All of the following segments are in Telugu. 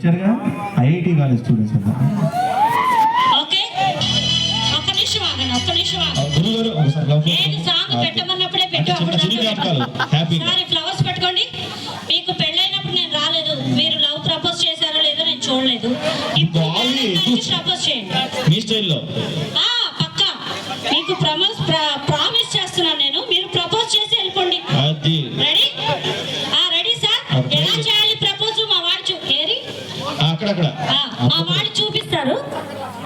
వచ్చారుగా ఐఐటి కాలేజ్ స్టూడెంట్స్ అంతా. ఓకే, ఒక్క నిమిషం ఆగండి, ఒక్క నిమిషం గురుగారు ఒకసారి లవ్ నేను సాంగ్ పెట్టమన్నప్పుడే పెట్టు. సరే ఫ్లవర్స్ పెట్టుకోండి. మీకు పెళ్ళైనప్పుడు నేను రాలేదు, మీరు లవ్ ప్రపోజ్ చేశారో లేదో నేను చూడలేదు. ఇప్పుడు ప్రపోజ్ చేయండి మీ స్టైల్లో. పక్కా మీకు ప్రామిస్ చేస్తున్నాను నేను, మీరు ప్రపోజ్ చేసి వెళ్ళిపోండి. రెడీ? Ready sir. ఎలా చేయాలి ప్రపోజ్ మా వాడు అక్కడక్కడ మా వాడు చూపిస్తారు.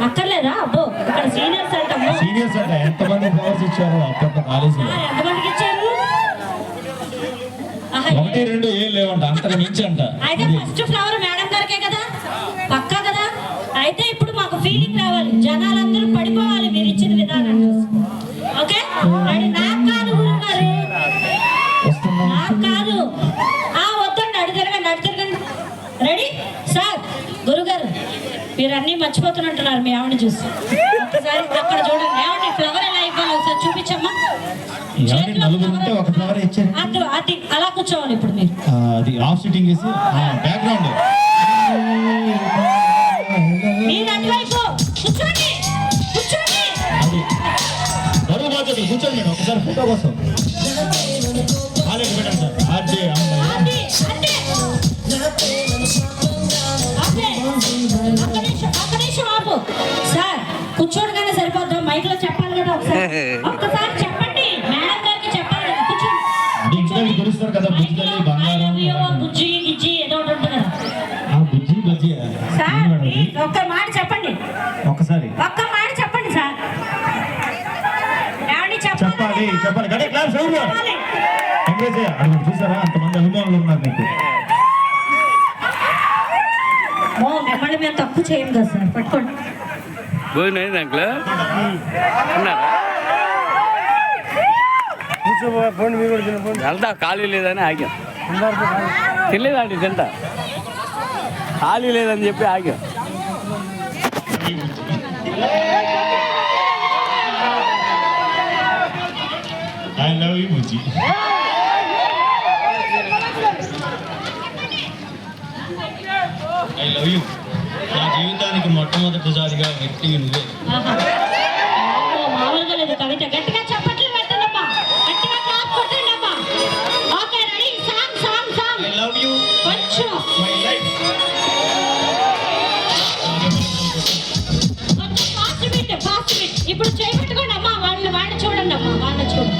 అక్కర్లేదా? అబ్బో ఇక్కడ సీనియర్స్ అంటాము. సీనియర్స్ అంట ఎంతమంది ఫ్లవర్స్ ఇచ్చారు అప్పట్లో కాలేజీలో? ఎంతమందికి ఇచ్చారు? 1 2 ఏం లేవంట, అంతకు మించి అంట. అయితే ఫస్ట్ ఫ్లవర్ మేడం గారికే కదా, పక్కా కదా. అయితే ఇప్పుడు మాకు ఫీలింగ్ రావాలి, జనాలందరూ పడిపోవాలి మీరు ఇచ్చిన విధానం చూసి. Okay ready? నాకు కాదు గురువు గారు, నాకు కాదు. వద్దండి, అడి తిరగండి. Ready sir? గురుగారు మీరు అన్నీ మర్చిపోతున్నట్టున్నారు మీ ఆవిడని చూసి. ఒకసారి అక్కడ చూడండి, ఏమండి ఫ్లవర్ ఎలా ఇవ్వాలి ఒకసారి చూపించమ్మా. అది అలా కూర్చోవాలి ఇప్పుడు మీరు. అది హాఫ్ సిట్టింగ్ వేసి బ్యాక్గ్రౌండ్ మీరు అటువైపు కూర్చోండి. అది బరువు బాధ్యత. కూర్చోండి మేడం, ఒకసారి ఫోటో కోసం పెట్టండి సార్. ఒక్క నిమిషం ఆపు సార్. కూర్చోడగానే సరిపోద్దా? మైక్ లో చెప్పాలి కదా, ఒక్కసారి చెప్పండి. మేడం గారికి చెప్పాలి కదా. కూర్చోండి. తెలుస్తారు కదా, బుజ్జి గిజ్జి ఏదో ఒకటి ఉంటుంది కదా. బుజ్జి సార్ ఒక్క మాట చెప్పండి, ఒక్కసారి ఒక్క మాట చెప్పండి సార్. ఏమండి చెప్పాలి. చూసారా అంతమంది అభిమానులు ఉన్నారు మీకు. మిమ్మల్ని మేము తక్కువ చేయం కదా సార్. పట్టుకోండి. వెళ్తా, ఖాళీ లేదని ఆగాం. తెలియదండి తింటా, ఖాళీ లేదని చెప్పి ఆగాం. I love you, Muji. I love you. నా జీవితానికి మొట్టమొదటిసారిగా వ్యక్తి నువ్వే. మామూలుగా లేదు కవిత. గట్టిగా చప్పట్లు పెట్టండమ్మా, గట్టిగా క్లాప్ కొట్టండమ్మా. Okay ready? Song. I love you. కొంచెం My life. కొంచెం ఫాస్ట్ బిట్. ఇప్పుడు చేయబెట్టుకోండి అమ్మా. వాడిని చూడండి అమ్మా, వాళ్ళని చూడండి.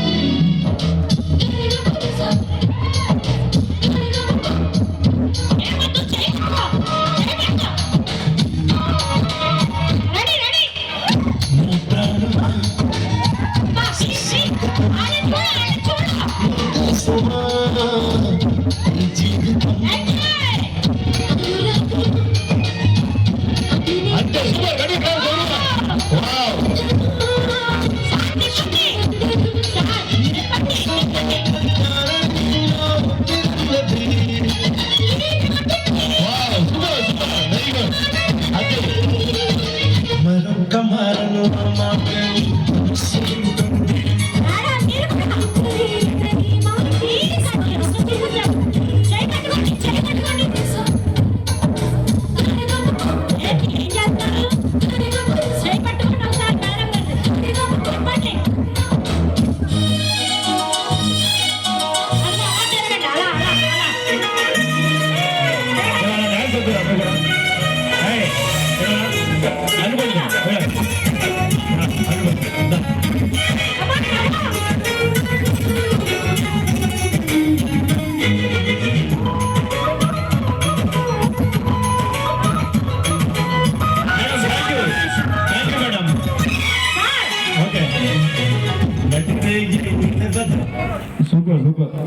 Super.